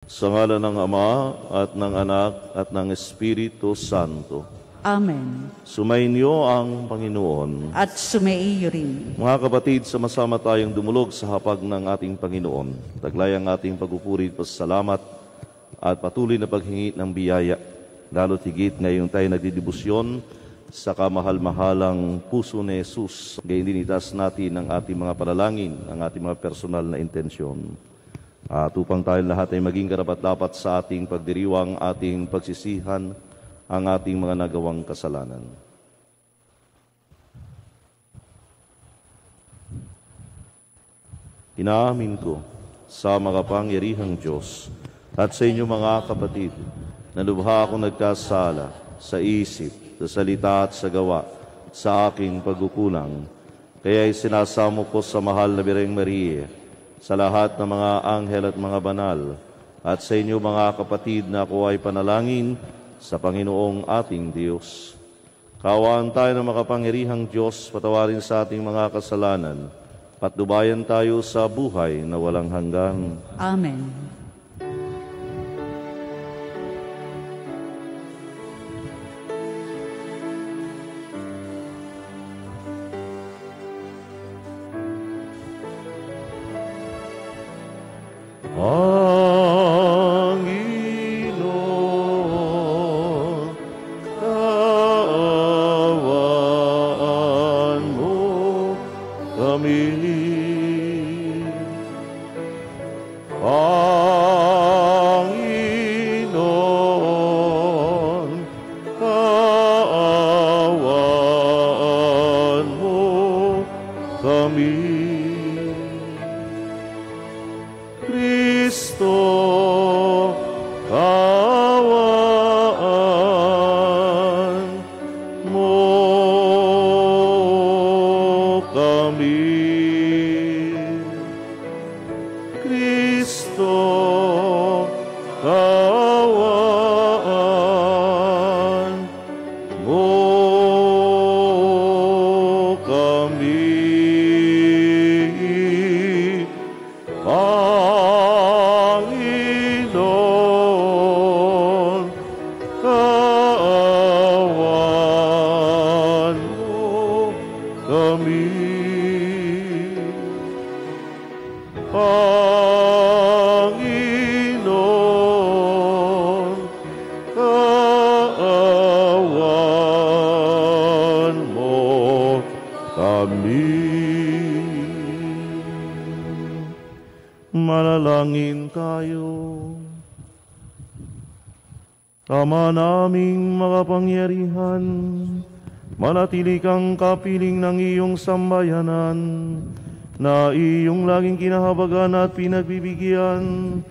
Sa ngalan ng Ama at ng Anak at ng Espiritu Santo. Amen. Sumainyo ang Panginoon. At sumaiyo rin. Mga kapatid, sama-sama tayong dumulog sa hapag ng ating Panginoon. Taglay ang ating pagpupuri at pasasalamat at patuloy na paghingi ng biyaya. Lalo't higit ngayong tayo nagdidibusyon sa kamahal-mahalang puso ni Jesus. Gayon din itaas natin ang ating mga panalangin, ang ating mga personal na intensyon. At upang tayo lahat ay maging karapat-dapat sa ating pagdiriwang, ating pagsisihan, ang ating mga nagawang kasalanan. Inaamin ko sa makapangyarihang Diyos at sa inyo mga kapatid, na lubha akong nagkasala sa isip, sa salita at sa gawa, sa aking pagkukulang. Kaya isinasamo ko sa mahal na Birheng Maria, sa lahat ng mga anghel at mga banal, at sa inyo mga kapatid na ako ay panalangin sa Panginoong ating Diyos. Kaawaan tayo ng makapangyarihang Diyos, patawarin sa ating mga kasalanan, patnubayan tayo sa buhay na walang hanggan. Amen. Panginoon, kaawaan mo kami. Panginoon, kaawaan mo kami. Kristo, kaawaan mo kami. Kristo, kaawaan mo kami. Panginoon, kaawaan mo kami. Panginoon, kaawaan mo kami. Manalangin tayo. Ama naming makapangyarihan, manatili kang kapiling ng iyong sambayanan, na iyong laging kinahabagan at pinagbibigyan,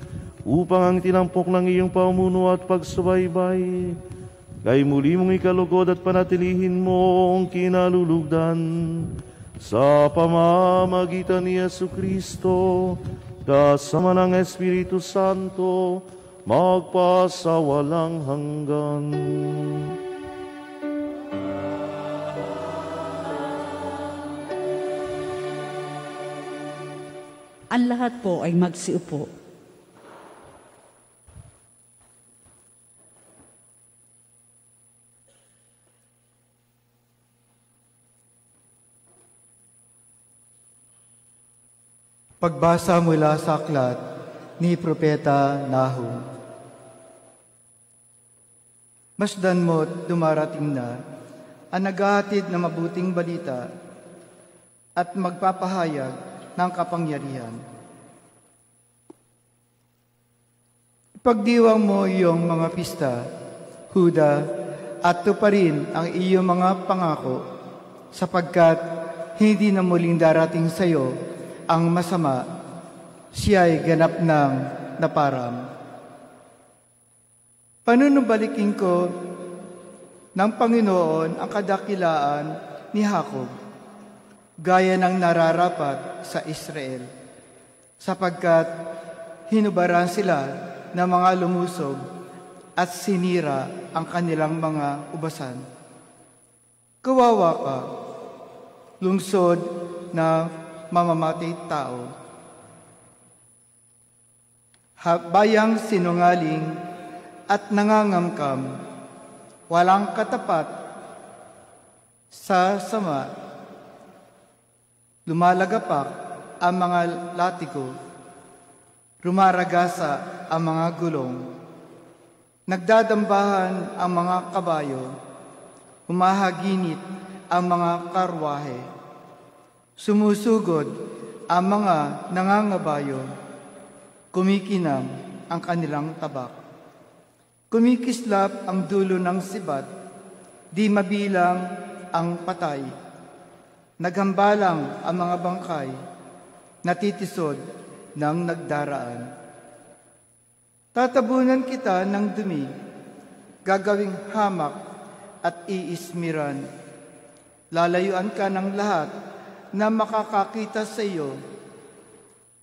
upang ang tinampok ng iyong pamuno at pagsubaybay, kay muli mong ikalugod at panatilihin mo ang kinalulugdan, sa pamamagitan ni Jesucristo, kasama ng Espiritu Santo, magpasawalang hanggan. Ang lahat po ay magsiupo. Pagbasa mula sa aklat ni Propeta Nahum. Masdan mo't dumarating na ang naghahatid ng mabuting balita at magpapahayag ng kapangyarihan. Ipagdiwang mo iyong mga pista, Huda, at tuparin ang iyong mga pangako, sapagkat hindi na muling darating sa iyo ang masama, siya'y ganap ng naparam. Panunumbalikin ko ng Panginoon ang kadakilaan ni Jacob, gaya ng nararapat sa Israel, sapagkat hinubaran sila ng mga lumusob at sinira ang kanilang mga ubasan. Kawawa ka, lungsod na mamamatay tao. bayang sinungaling at nangangamkam, walang katapat sa sama, lumalagapak ang mga latiko, rumaragasa ang mga gulong, nagdadambahan ang mga kabayo, humahaginit ang mga karwahe, sumusugod ang mga nangangabayo, kumikinang ang kanilang tabak. Kumikislap ang dulo ng sibat, di mabilang ang patay. Naghambalang ang mga bangkay, natitisod ng nagdaraan. Tatabunan kita ng dumi, gagawing hamak at iismiran. Lalayuan ka ng lahat na makakakita sa iyo.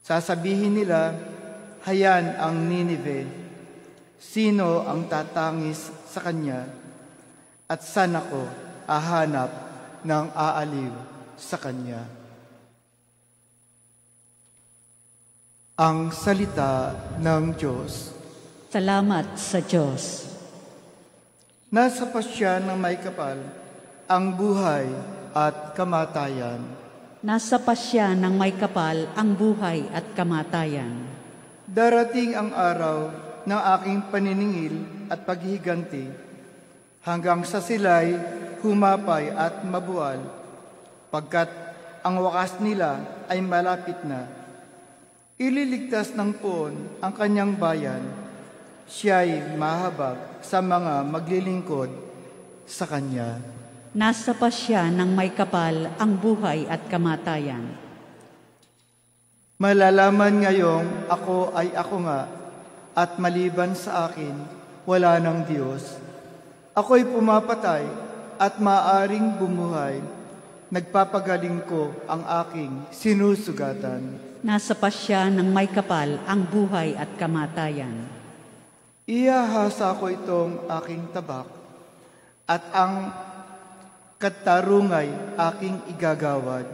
Sasabihin nila, hayan ang Ninive. Sino ang tatangis sa kanya? At saan ako hahanap ng aaliw sa kanya? Ang salita ng Diyos. Salamat sa Diyos. Nasa pasya ng may kapal ang buhay at kamatayan. Nasa pasya ng may kapal ang buhay at kamatayan. Darating ang araw ng aking paniningil at paghihiganti, hanggang sa sila'y humapay at mabuwal, pagkat ang wakas nila ay malapit na. Ililigtas ng poon ang kanyang bayan, siya'y mahabag sa mga maglilingkod sa kanya. Nasa pasya ng may kapal ang buhay at kamatayan. Malalaman ngayong ako ay ako nga, at maliban sa akin, wala ng Diyos. Ako'y pumapatay at maaring bumuhay. Nagpapagaling ko ang aking sinusugatan. Nasa pasya ng may kapal ang buhay at kamatayan. Iyahasa ko itong aking tabak, at ang katarungay aking igagawad.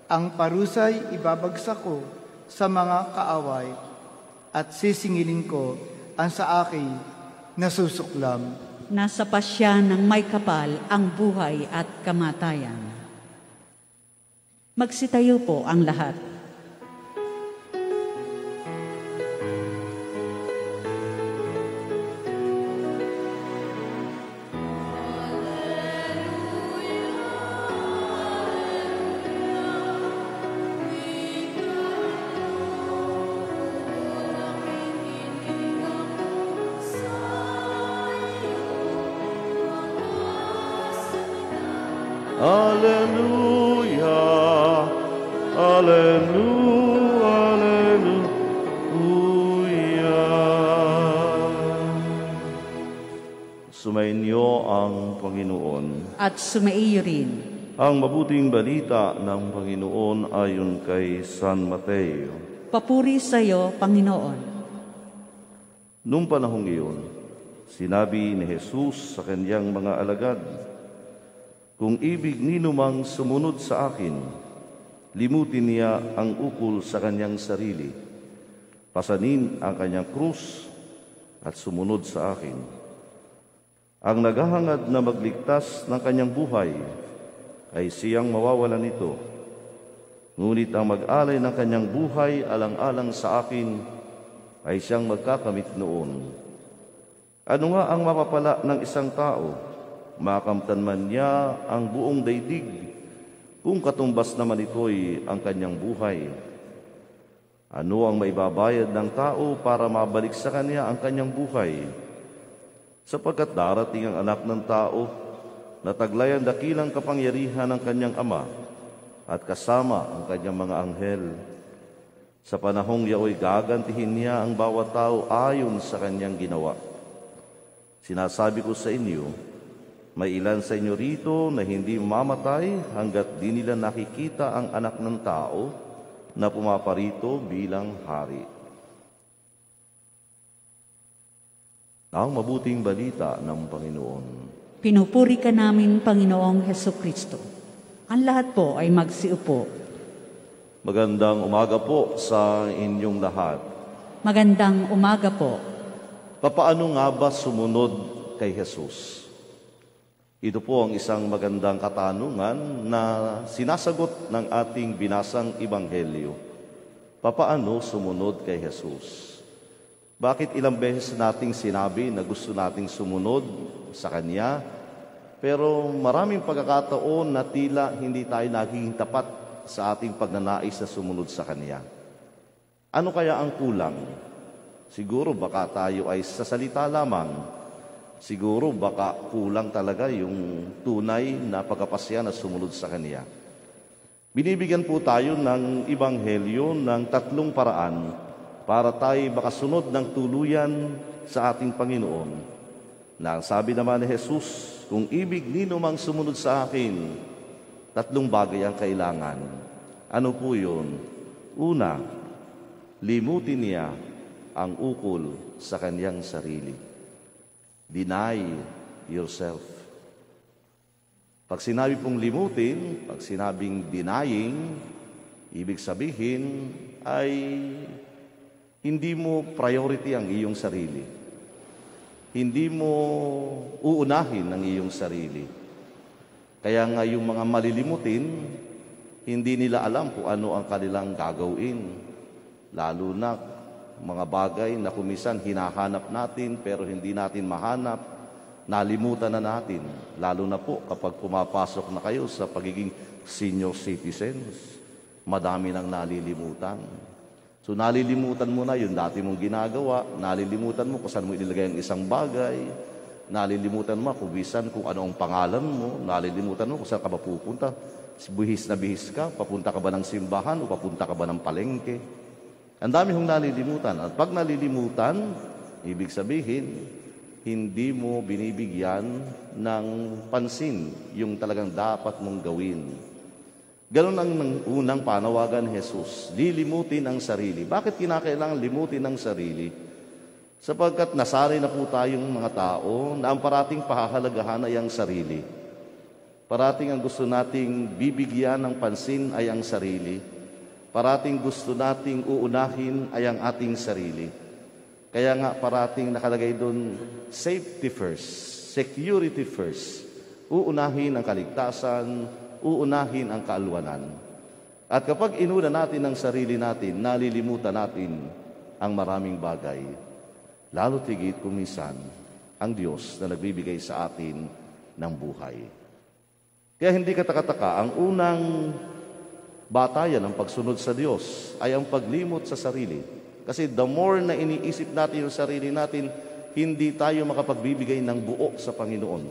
Ang parusay ibabagsak ko sa mga kaaway, at sisingilin ko ang sa akin nasusuklam. Nasa pasya ng may kapal ang buhay at kamatayan. Magsitayo po ang lahat. Hallelujah, hallelujah, hallelujah. Sumainyo ang Panginoon. At sumaiyo rin. Ang mabuting balita ng Panginoon ayon kay San Mateo. Papuri sa iyo, Panginoon. Nung panahong iyon, sinabi ni Jesus sa kanyang mga alagad, kung ibig ninumang sumunod sa akin, limutin niya ang ukol sa kanyang sarili, pasanin ang kanyang krus at sumunod sa akin. Ang naghahangad na magligtas ng kanyang buhay ay siyang mawawalan nito. Ngunit ang mag-alay ng kanyang buhay alang-alang sa akin ay siyang magkakamit noon. Ano nga ang mapapala ng isang tao? Makamtan man niya ang buong daigdig, kung katumbas naman ito'y ang kanyang buhay. Ano ang maibabayad ng tao para mabalik sa kanya ang kanyang buhay? Sapagkat darating ang anak ng tao na taglay ang dakilang kapangyarihan ng kanyang ama at kasama ang kanyang mga anghel. Sa panahong yaoy gagantihin niya ang bawat tao ayon sa kanyang ginawa. Sinasabi ko sa inyo, may ilan sa inyo rito na hindi mamatay hanggat di nila nakikita ang anak ng tao na pumaparito bilang hari. Ang mabuting balita ng Panginoon. Pinupuri ka namin, Panginoong Hesukristo. Ang lahat po ay magsiupo. Magandang umaga po sa inyong lahat. Magandang umaga po. Papaano nga ba sumunod kay Jesus? Ito po ang isang magandang katanungan na sinasagot ng ating binasang Ebanghelyo. Papaano sumunod kay Jesus? Bakit ilang beses nating sinabi na gusto nating sumunod sa Kanya, pero maraming pagkakataon na tila hindi tayo naging tapat sa ating pagnanais na sumunod sa Kanya? Ano kaya ang kulang? Siguro baka tayo ay sa salita lamang. Siguro baka kulang talaga yung tunay na pagkapasya na sumunod sa Kanya. Binibigyan po tayo ng Ebanghelyo ng 3 paraan para tayo makasunod ng tuluyan sa ating Panginoon. Na sabi naman ni Jesus, kung ibig nino mang sumunod sa akin, 3 bagay ang kailangan. Ano po yun? Una, limutin niya ang ukol sa kanyang sarili. Deny yourself. Pag sinabi pong limutin, pag sinabing denying, ibig sabihin ay hindi mo priority ang iyong sarili. Hindi mo uunahin ang iyong sarili. Kaya nga yung mga malilimutin, hindi nila alam kung ano ang kanilang gagawin. Lalo na mga bagay na kumisan hinahanap natin pero hindi natin mahanap, nalimutan na natin. Lalo na po kapag pumapasok na kayo sa pagiging senior citizens, madami nang nalilimutan. So nalilimutan mo na yung dati mong ginagawa, nalilimutan mo kung saan mo ilagay ang isang bagay, nalilimutan mo kung bisan kung ano ang pangalan mo, nalilimutan mo kung saan ka ba pupunta. Bihis na bihis ka, papunta ka ba ng simbahan o papunta ka ba ng palengke? Ang dami hong nalilimutan. At pag nalilimutan, ibig sabihin, hindi mo binibigyan ng pansin yung talagang dapat mong gawin. Ganun ang unang panawagan ni Jesus, lilimutin ang sarili. Bakit kinakailangan limutin ang sarili? Sapagkat nasanay na po tayong mga tao na ang parating pahahalagahan ay ang sarili. Parating ang gusto nating bibigyan ng pansin ay ang sarili. Parating gusto nating uunahin ay ang ating sarili. Kaya nga parating nakalagay doon, safety first, security first. Uunahin ang kaligtasan, uunahin ang kaalwanan. At kapag inuna natin ang sarili natin, nalilimutan natin ang maraming bagay. Lalo tigit kung minsan ang Diyos na nagbibigay sa atin ng buhay. Kaya hindi katakataka, ang unang batayan ng pagsunod sa Diyos ay ang paglimot sa sarili. Kasi the more na iniisip natin yung sarili natin, hindi tayo makapagbibigay ng buo sa Panginoon.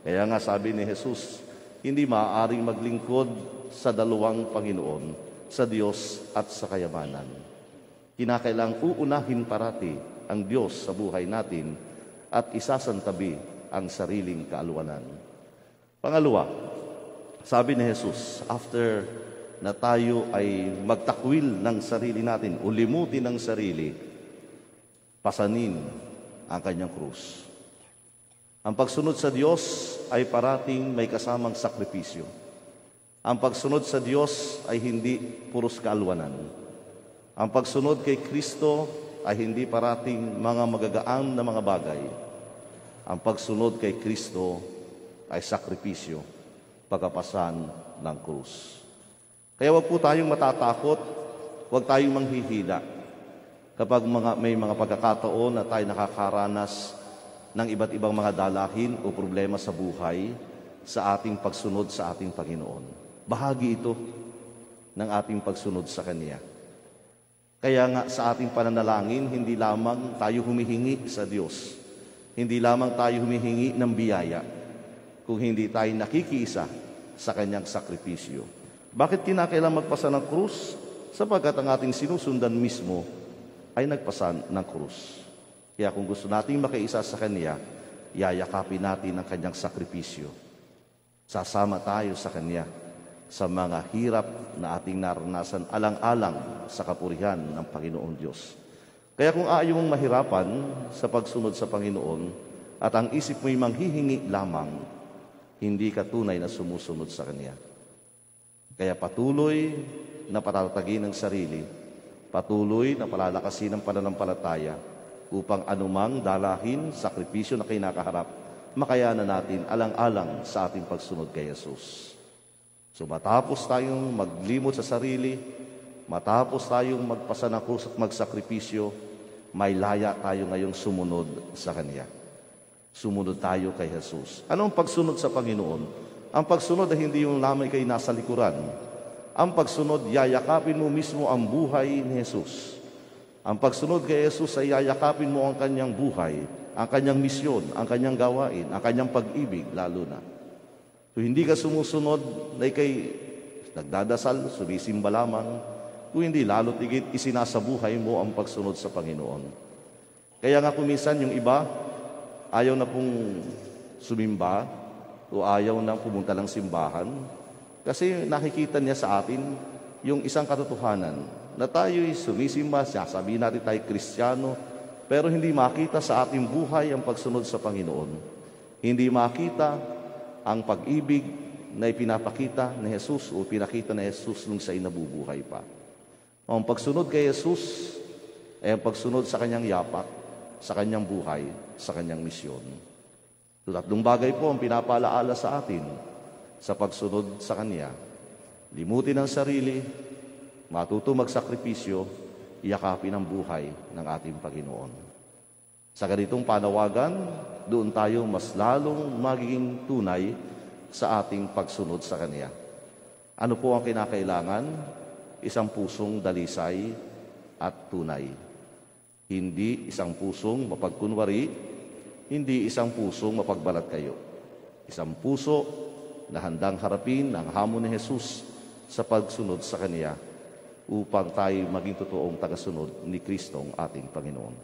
Kaya nga sabi ni Jesus, hindi maaaring maglingkod sa dalawang Panginoon, sa Diyos at sa kayamanan. Kinakailangang uunahin parati ang Diyos sa buhay natin at isasantabi ang sariling kaalwanan. Pangalawa, sabi ni Jesus, after na tayo ay magtakwil ng sarili natin o limutin ng sarili, pasanin ang kanyang krus. Ang pagsunod sa Diyos ay parating may kasamang sakripisyo. Ang pagsunod sa Diyos ay hindi puros kaalwanan. Ang pagsunod kay Kristo ay hindi parating mga magagaan na mga bagay. Ang pagsunod kay Kristo ay sakripisyo, pagkapasan ng krus. Kaya wag po tayong matatakot, wag tayong manghihina kapag may mga pagkakataon na tayo nakakaranas ng iba't ibang mga dalahin o problema sa buhay sa ating pagsunod sa ating Panginoon. Bahagi ito ng ating pagsunod sa Kanya. Kaya nga sa ating pananalangin, hindi lamang tayo humihingi sa Diyos, hindi lamang tayo humihingi ng biyaya, kung hindi tayo nakikiisa sa Kanyang sakripisyo. Bakit kinakailangan magpasa ng krus? Sapagkat ang ating sinusundan mismo ay nagpasa ng krus. Kaya kung gusto nating makiisa sa Kanya, yayakapin natin ang Kanyang sakripisyo. Sasama tayo sa Kanya sa mga hirap na ating naranasan alang-alang sa kapurihan ng Panginoon Diyos. Kaya kung ayaw mong mahirapan sa pagsunod sa Panginoon at ang isip mo'y manghihingi lamang, hindi ka tunay na sumusunod sa Kanya. Kaya patuloy na patatagin ang sarili Patuloy na palalakasin ang pananampalataya upang anumang dalahin, sakripisyo na kinakaharap, makayanan natin alang-alang sa ating pagsunod kay Jesus. So matapos tayong maglimot sa sarili, matapos tayong magpasanakos at magsakripisyo, may laya tayo ngayong sumunod sa Kanya. Sumunod tayo kay Jesus. Anong pagsunod sa Panginoon? Ang pagsunod ay hindi yung lamang kay nasa likuran. Ang pagsunod, yayakapin mo mismo ang buhay ni Jesus. Ang pagsunod kay Jesus ay yayakapin mo ang kanyang buhay, ang kanyang misyon, ang kanyang gawain, ang kanyang pag-ibig, lalo na. Kung hindi ka sumusunod, ay kay nagdadasal, sumisimba lamang, kung hindi, lalo't higit isinasabuhay mo ang pagsunod sa Panginoon. Kaya nga kuminsan yung iba, ayaw na pong sumimba, o ayaw na pumunta ng simbahan, kasi nakikita niya sa atin yung isang katotohanan na tayo'y sumisimba, sasabihin natin tayo Kristiyano, pero hindi makita sa ating buhay ang pagsunod sa Panginoon. Hindi makita ang pag-ibig na ipinapakita ni Jesus o pinakita ni Jesus nung siya'y nabubuhay pa. Ang pagsunod kay Jesus ay ang pagsunod sa kanyang yapak, sa kanyang buhay, sa kanyang misyon. Tatlong bagay po ang pinapalaala sa atin sa pagsunod sa Kanya. Limutin ang sarili, matuto magsakripisyo, iyakapin ang buhay ng ating Panginoon. Sa ganitong panawagan, doon tayo mas lalong magiging tunay sa ating pagsunod sa Kanya. Ano po ang kinakailangan? Isang pusong dalisay at tunay. Hindi isang pusong mapagkunwari, hindi isang pusong mapagbalat kayo. Isang puso na handang harapin ang hamon ni Jesus sa pagsunod sa Kanya upang tayo maging totoong tagasunod ni Kristong ating Panginoon.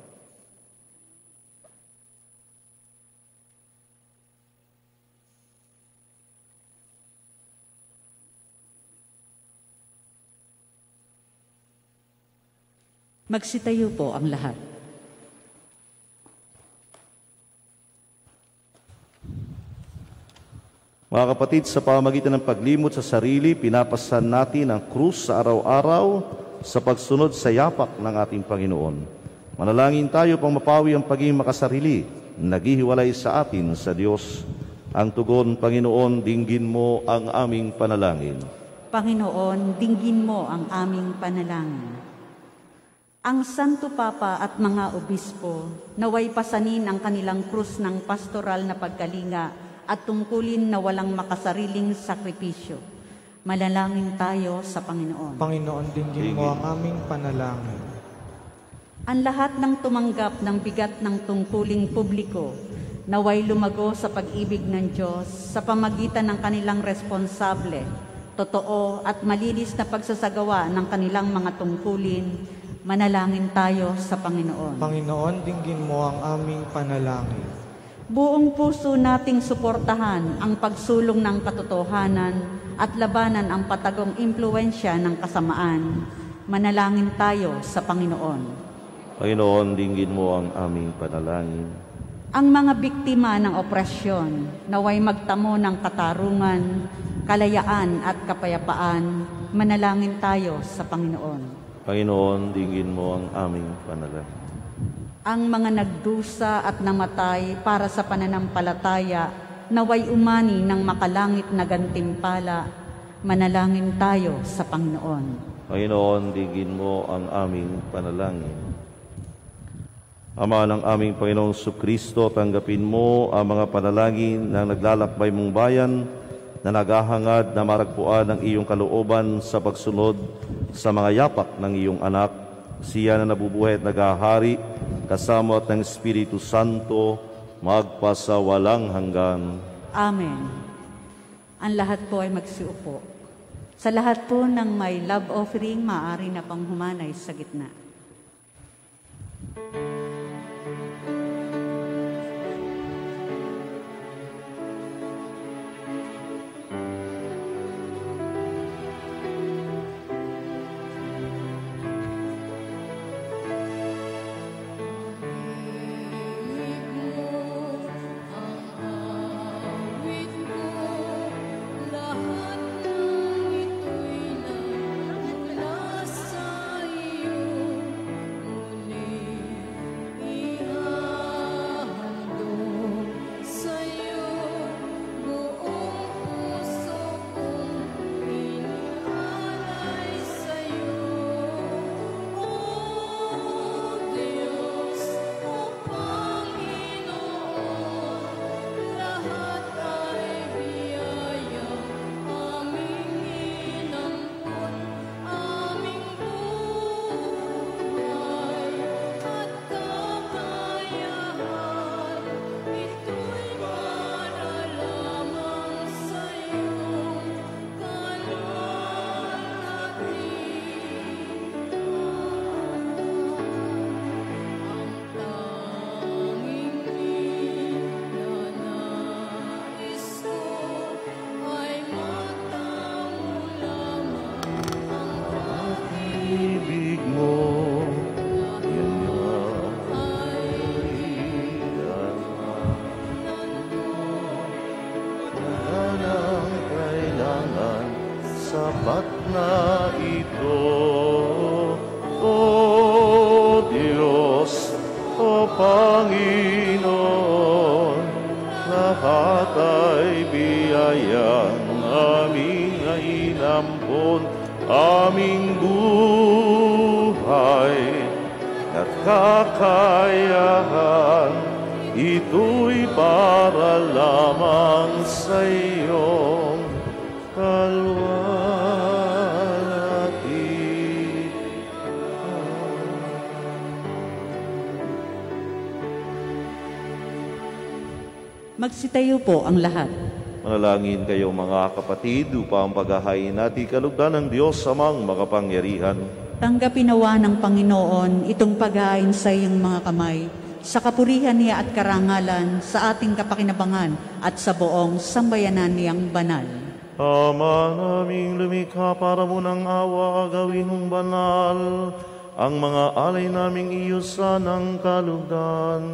Magsitayo po ang lahat. Mga kapatid, sa pamamagitan ng paglimot sa sarili, pinapasan natin ang krus sa araw-araw sa pagsunod sa yapak ng ating Panginoon. Manalangin tayo pang mapawi ang pagiging makasarili, naghihiwalay sa atin sa Diyos. Ang tugon, Panginoon, dinggin mo ang aming panalangin. Panginoon, dinggin mo ang aming panalangin. Ang Santo Papa at mga obispo, naway pasanin ang kanilang krus ng pastoral na pagkalinga at tungkulin na walang makasariling sakripisyo. Manalangin tayo sa Panginoon. Panginoon, dinggin mo ang aming panalangin. Ang lahat ng tumanggap ng bigat ng tungkuling publiko, naway lumago sa pag-ibig ng Diyos sa pamagitan ng kanilang responsable, totoo at malinis na pagsasagawa ng kanilang mga tungkulin. Manalangin tayo sa Panginoon. Panginoon, dinggin mo ang aming panalangin. Buong puso nating suportahan ang pagsulong ng katotohanan at labanan ang patagong impluensya ng kasamaan. Manalangin tayo sa Panginoon. Panginoon, dinggin mo ang aming panalangin. Ang mga biktima ng opresyon, naway magtamo ng katarungan, kalayaan at kapayapaan. Manalangin tayo sa Panginoon. Panginoon, dinggin mo ang aming panalangin. Ang mga nagdusa at namatay para sa pananampalataya, naway umani ng makalangit na gantimpala. Manalangin tayo sa Panginoon. Panginoon, dinggin mo ang aming panalangin. Ama ng aming Panginoong Kristo, tanggapin mo ang mga panalangin ng naglalakbay mong bayan na naghahangad na maragpuan ng iyong kalooban sa pagsunod sa mga yapak ng iyong anak, siya na nabubuhay at naghahari, kasama at ng Espiritu Santo, magpasawalang hanggan. Amen. Ang lahat po ay magsiupo. Sa lahat po ng may love offering, maaari na pang humanay sa gitna. Lahat ng ito'y nagmula sa iyo. Panginoon, lahat ay biyayang aming inampon, aming buhay at kakayahan, ito'y para lamang sa iyong kalwalhati. Magsitayo po ang lahat. Manalangin kayo mga kapatid upang paghahain natin kalugdan ng Diyos amang makapangyarihan. Tanggapin nawa ng Panginoon itong paghahain sa iyong mga kamay, sa kapurihan niya at karangalan, sa ating kapakinabangan at sa buong sambayanan niyang banal. Ama naming lumikha para mo ng awa, gawin mong banal ang mga alay naming iyo sa ng kalugdan.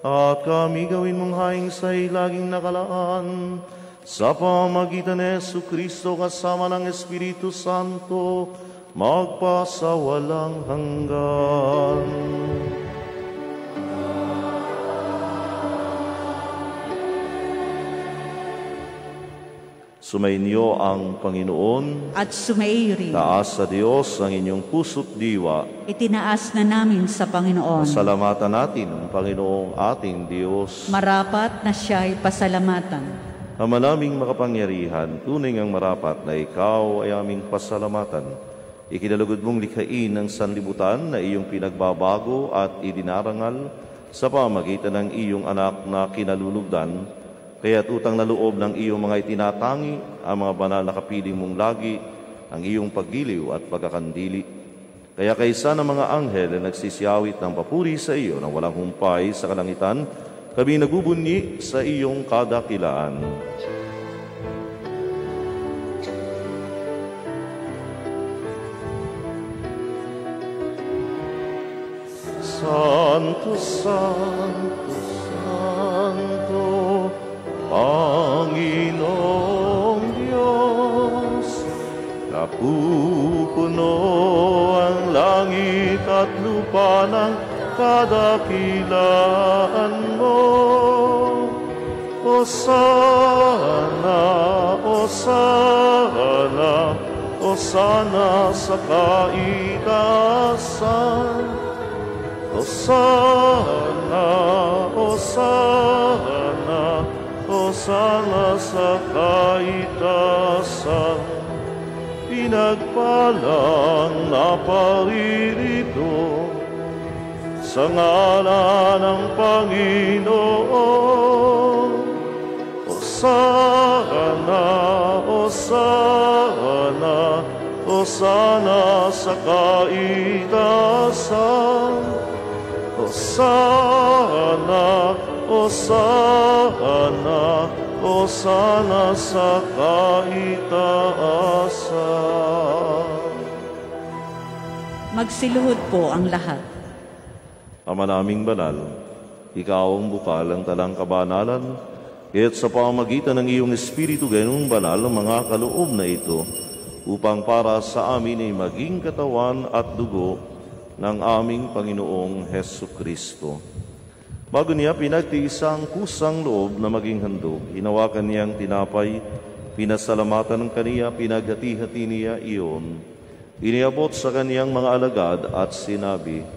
At kami gawin mong haing sa'y laging nakalaan, sa pamagitan ni Jesucristo kasama ng Espiritu Santo, magpasawalang hanggan. Sumainyo ang Panginoon, At sumaiyo rin. taas sa Diyos ang inyong puso't diwa. Itinaas na namin sa Panginoon. Salamatan natin ang Panginoong ating Diyos. Marapat na siya'y pasalamatan. Ama naming makapangyarihan, tunay ngang marapat na ikaw ay aming pasalamatan. Ikinalugod mong likhain ng sanlibutan na iyong pinagbabago at idinarangal sa pamagitan ng iyong anak na kinalulugdan. Kaya't utang na loob ng iyong mga itinatangi, ang mga banal na kapiling mong lagi, ang iyong paggiliw at pagkakandili. Kaya kaysa ng mga anghel na nagsisiyawit ng papuri sa iyo na walang humpay sa kalangitan, kami nagbubunyi sa iyong kadakilaan. Santo, Santo, Santo, Panginoong Diyos, napupuno ang langit at lupa ng kadakilaan mo. Hosana, Hosana, Hosana sa kaitaasan. Hosana, Hosana, Hosana sa kaitaasan. Pinagpalang naparirito sa ngalan ng Panginoon. Hosana, Hosana, Hosana sa kaitaasan. Hosana, Hosana, Hosana sa kaitaasan. Magsiluhod po ang lahat. Ama naming banal, ikaw ang bukal ng talang kabanalan, kaya't sa pamamagitan ng iyong Espiritu ganung banal ang mga kaloob na ito, upang para sa amin ay maging katawan at dugo ng aming Panginoong Hesukristo. Bago niya pinagtiis ang kusang loob na maging handog, hinawakan niyang tinapay, pinasalamatan ng kaniya, pinaghati-hati niya iyon. Iniabot sa kaniyang mga alagad at sinabi,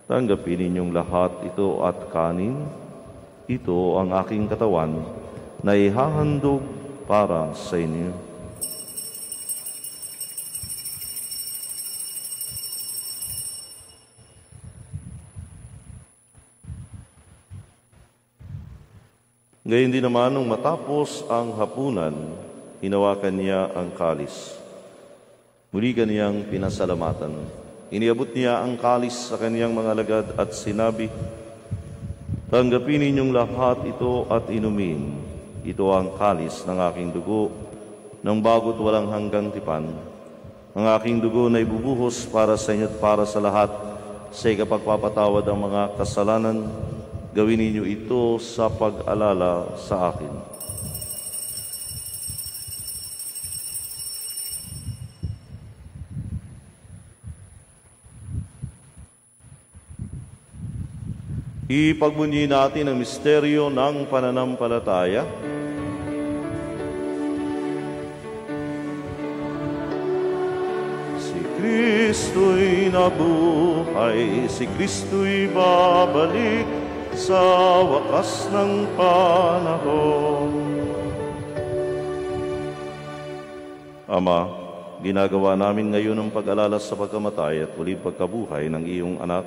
tanggapin ninyong lahat ito at kanin. Ito ang aking katawan na ihahandog para sa inyo. Gayon din naman nung matapos ang hapunan, hinawakan niya ang kalis. Muli kaniyang pinasalamatan. Iniabot niya ang kalis sa kaniyang mga alagad at sinabi, tanggapin ninyong lahat ito at inumin. Ito ang kalis ng aking dugo, ng bago't walang hanggang tipan. Ang aking dugo na ibubuhos para sa inyo at para sa lahat sa ikapagpapatawad ang mga kasalanan. Gawin ninyo ito sa pag-alala sa akin. Ipagbunyi natin ang misteryo ng pananampalataya. Si Kristo'y nabuhay, si Kristo'y babalik sa wakas ng panahon. Ama, ginagawa namin ngayon ang pag-alala sa pagkamatay at muling pagkabuhay ng iyong anak.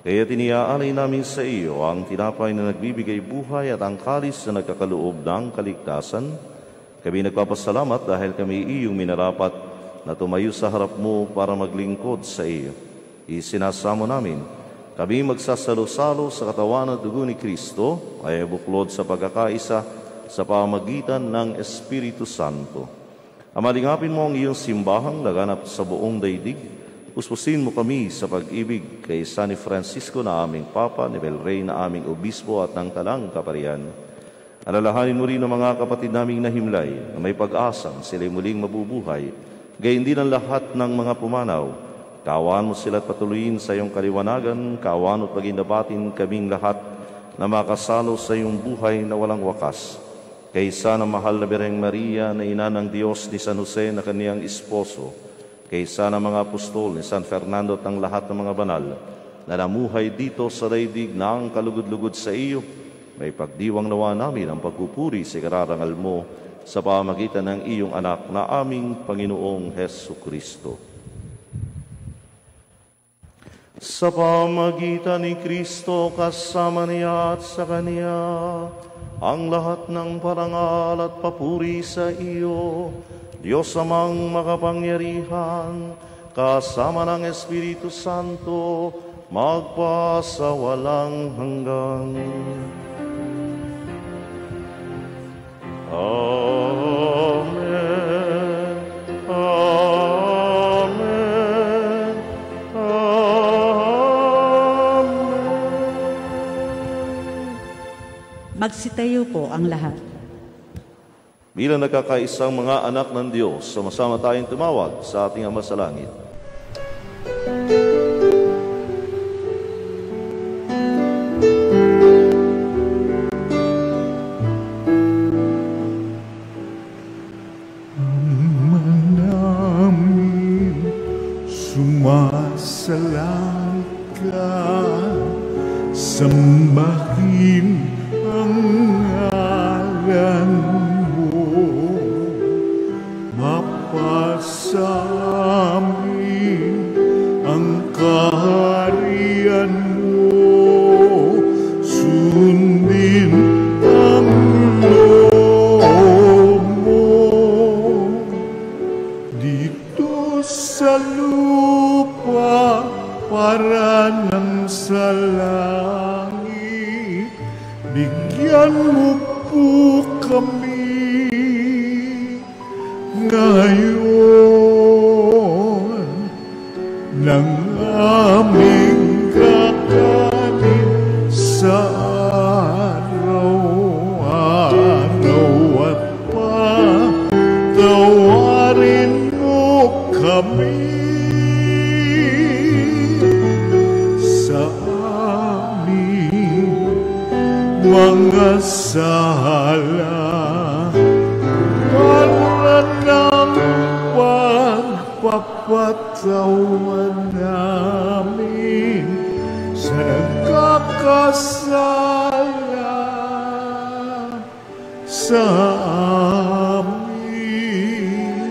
Kaya tiniaalay namin sa iyo ang tinapay na nagbibigay buhay at ang kalis na nagkakaloob ng kaligtasan. Kami nagpapasalamat dahil kami iyong minarapat na tumayo sa harap mo para maglingkod sa iyo. Isinasamo namin, kami magsasalo-salo sa katawan at dugo ni Kristo ay buklod sa pagkakaisa sa pamagitan ng Espiritu Santo. Amalingapin mo ang iyong simbahang laganap sa buong daigdig. Puspusin mo kami sa pag-ibig kay San Francisco na aming Papa, ni Belrey na aming Obispo at ng Talang Kaparian. Alalahanin mo rin ang mga kapatid naming nahimlay na may pag-asang sila'y muling mabubuhay. Gayon din ang lahat ng mga pumanaw. Kaawaan mo sila at patuloyin sa iyong kaliwanagan. Kaawaan at paginabatin kaming lahat na makasalo sa iyong buhay na walang wakas. Kaysa ng mahal na Birheng Maria na ina ng Diyos ni San Jose na kaniyang esposo, kaysa ng mga apostol ni San Fernando at ng lahat ng mga banal na namuhay dito sa daigdig ng kalugod-lugod sa iyo, may pagdiwang nawa namin ang pagpupuri sa kararangal mo sa pamagitan ng iyong anak na aming Panginoong Hesu Kristo. Sa pamagitan ni Kristo kasama niya at sa Kaniya, ang lahat ng parangal at papuri sa iyo, Diyos amang makapangyarihan, kasama ng Espiritu Santo, magpasawalang hanggan. Amen. Amen. Amen. Magsitayo po ang lahat. Bilang nagkakaisang mga anak ng Diyos, sama-sama tayong tumawag sa ating Ama sa Langit. Ama namin, sumasalang ka, sambahin ang ngalan mapasamin ang kaharian mo, sundin ang loob mo dito sa lupa para nang sa langit. Bigyan mo po kami ngayon ng aming kakanin sa araw-araw at patawarin mo kami sa aming mga sala para ng pagpapatawan namin sa nagkakasala sa amin.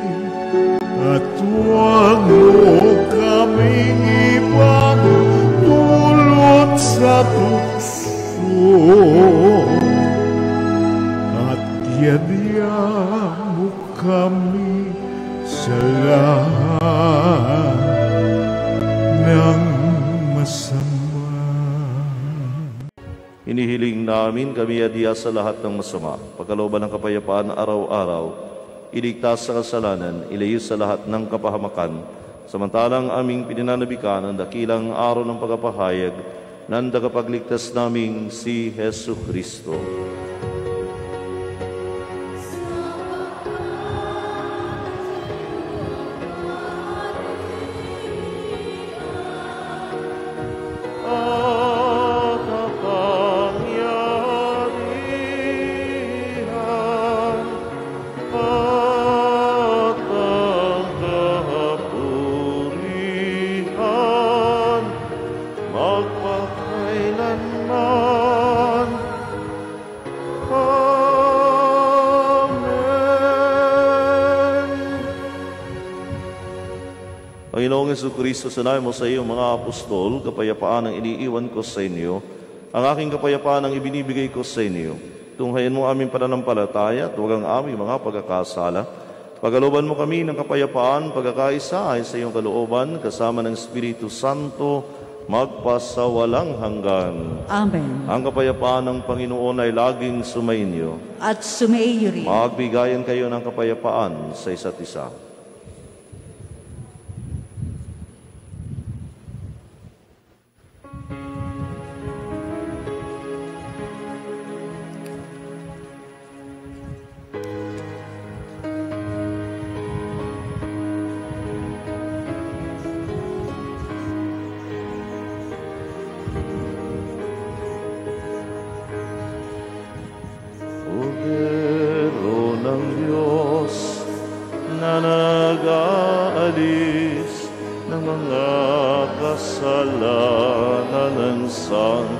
At huwag mo kaming ipagdulot sa tukso, at yadya mo kami sa lahat ng masama. Hinihiling namin kami adiya sa lahat ng masama, pagkalooban ng kapayapaan araw-araw, iligtas sa kasalanan, ilayo sa lahat ng kapahamakan, samantalang aming pinananabikan ang dakilang araw ng pagpapahayag ng tagapagligtas naming si Hesu Kristo. At Panginoong Jesucristo, sanayin mo sa iyo mga apostol, kapayapaan ang iniiwan ko sa inyo, ang aking kapayapaan ang ibinibigay ko sa inyo. Tunghayan mo aming pananampalataya at huwag ang aming mga pagkakasala. Pagkalooban mo kami ng kapayapaan, pagkakaisa ay sa iyong kalooban, kasama ng Espiritu Santo, magpasawalang hanggan. Amen. Ang kapayapaan ng Panginoon ay laging sumainyo. At sumaiyo rin. Magbigayan kayo ng kapayapaan sa isa't isa. Kordero ng Diyos na nag-aalis ng mga kasalanan ng sanlibutan,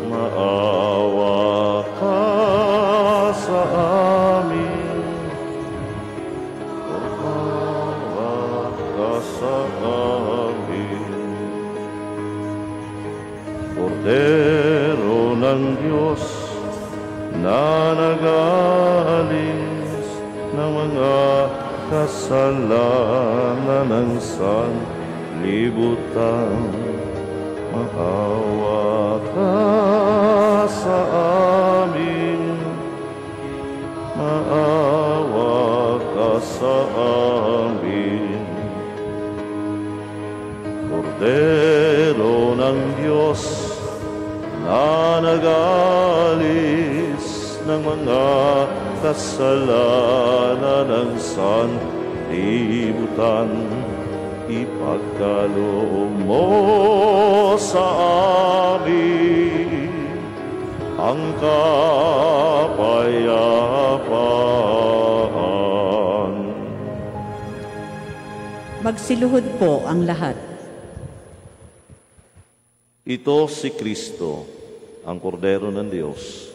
maawa ka sa amin, maawa ka sa amin. Kordero ng Diyos na nag-aalis ng mga kasalanan ng sanlibutan, maawa ka sa amin, maawa ka sa amin. Kordero ng Diyos na nag-aalis ng mga kasalanan ng sanlibutan, ipagkaloob mo sa amin ang kapayapaan. Magsiluhod po ang lahat. Ito si Kristo, ang Kordero ng Diyos.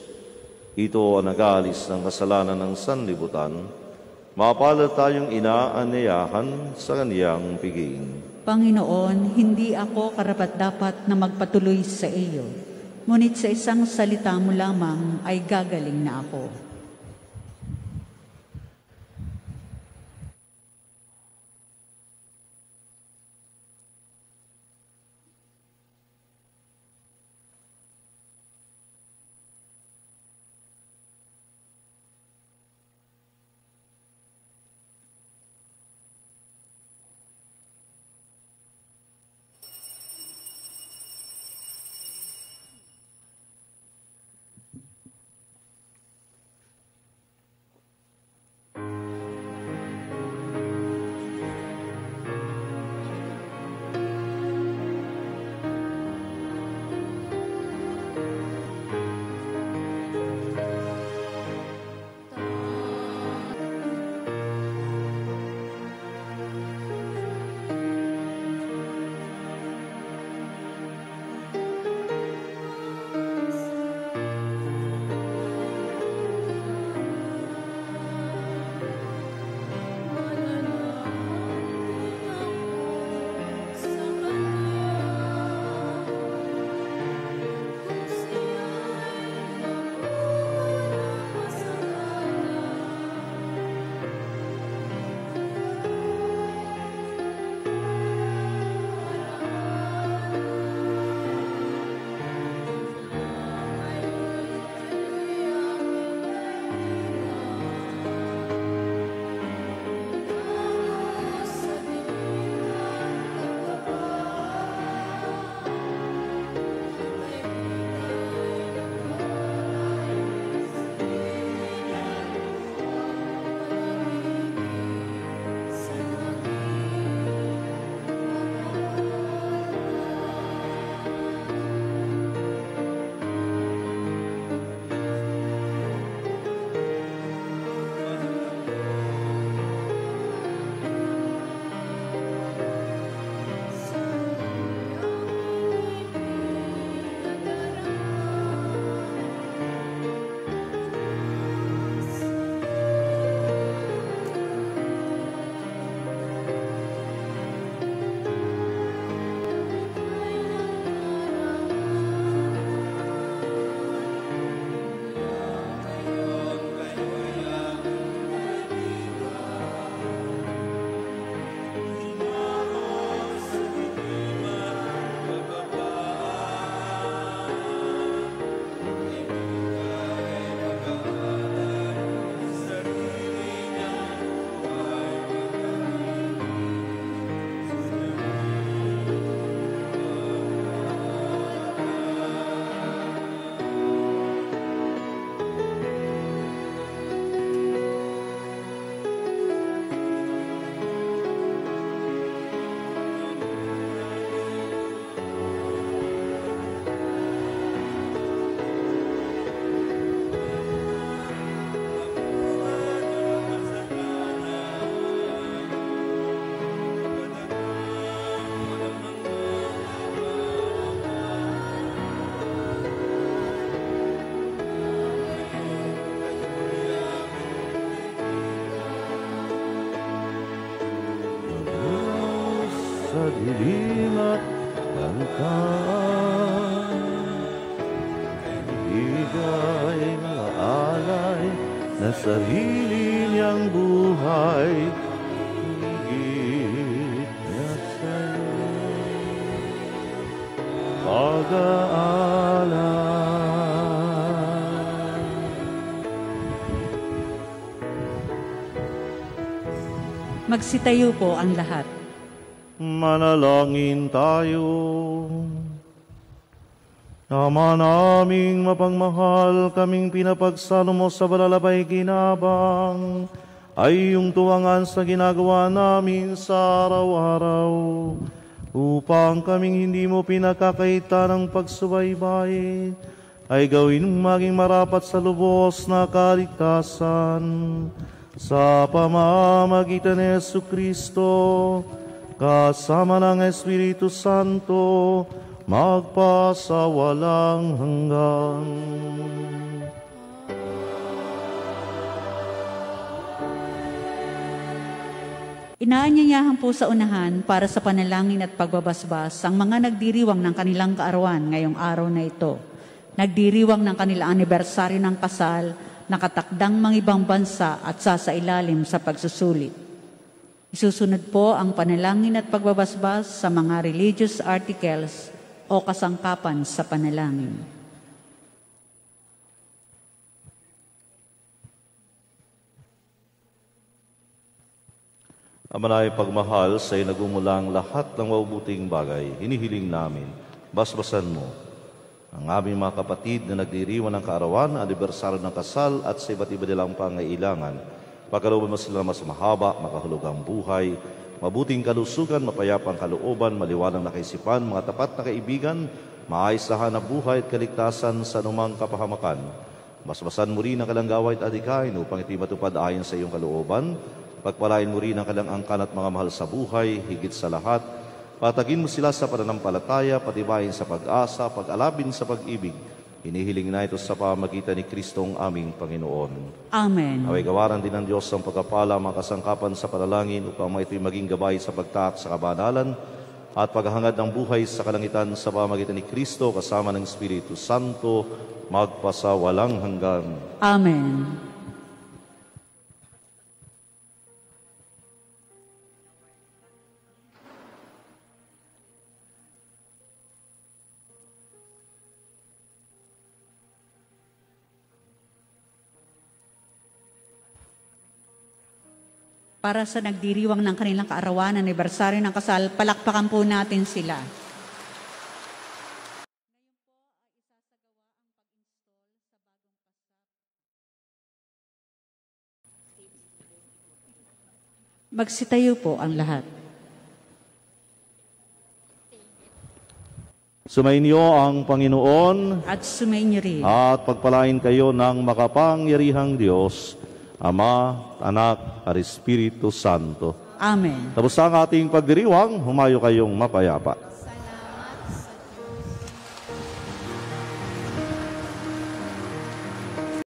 Ito ang nag-aalis ng kasalanan ng sanlibutan. Mapalad tayong inaanyayahan sa kaniyang piging. Panginoon, hindi ako karapat-dapat na magpatuloy sa iyo. Ngunit sa isang salita mo lamang ay gagaling na ako. hiling at langkaan. Ibigay mga alay na sarili niyang buhay, higit niya sa'yo pag-aalay. Magsitayo po ang lahat. Manalangin tayo. Ama naming mapagmahal, kaming pinapagsalo mo sa balalabay ginabang, ay iyong tuwangan sa ginagawa namin sa araw-araw, upang kaming hindi mo pinakakaita ng pagsubaybay, ay gawin maging marapat sa lubos na kaligtasan, sa pamamagitan ni Jesucristo, kasama ng Espiritu Santo, magpasawalang hanggan. Inaanyayahan po sa unahan para sa panalangin at pagbabasbas ang mga nagdiriwang ng kanilang kaarawan ngayong araw na ito. Nagdiriwang ng kanilang anibersaryo ng kasal, nakatakdang mga ibang bansa at sasailalim sa pagsusulit. Isusunod po ang panalangin at pagbabasbas sa mga religious articles o kasangkapan sa panalangin. Amanay pagmahal sa nagumulang lahat ng mabubuting bagay, hinihiling namin, basbasan mo ang aming mga kapatid na nagdiriwan ng kaarawan, anibersaryo ng kasal at sa iba't iba nilang pangailangan. Pagkalooban mo sila mas mahaba, makahulugang buhay, mabuting kalusugan, mapayapang kalooban, maliwanag na kaisipan, mga tapat na kaibigan, maayos na hanap buhay at kaligtasan sa anumang kapahamakan. Basbasan mo rin ang kalang gaway at adikain upang iti matupad ayon sa iyong kalooban. Pagpalain mo rin ang kalang angkan at mga mahal sa buhay, higit sa lahat. Patagin mo sila sa pananampalataya, patibayin sa pag-asa, pag-alabin sa pag-ibig. Hinihiling na ito sa pamagitan ni Kristong aming Panginoon. Amen. Naway gawaran din ng Diyos ang pagkapala, mga kasangkapan sa panalangin upang ito'y maging gabay sa pagtaak sa kabanalan at paghahangad ng buhay sa kalangitan sa pamagitan ni Kristo kasama ng Espiritu Santo, magpasawalang hanggan. Amen. Para sa nagdiriwang ng kanilang kaarawan, anibersaryo ng kasal, palakpakan po natin sila. Magsitayo po ang lahat. Sumainyo ang Panginoon At sumainyo rin. at pagpalain kayo ng makapangyarihang Diyos, Ama, Anak, at Espiritu Santo. Amen. Tapos ang ating pagdiriwang, humayo kayong mapayapa.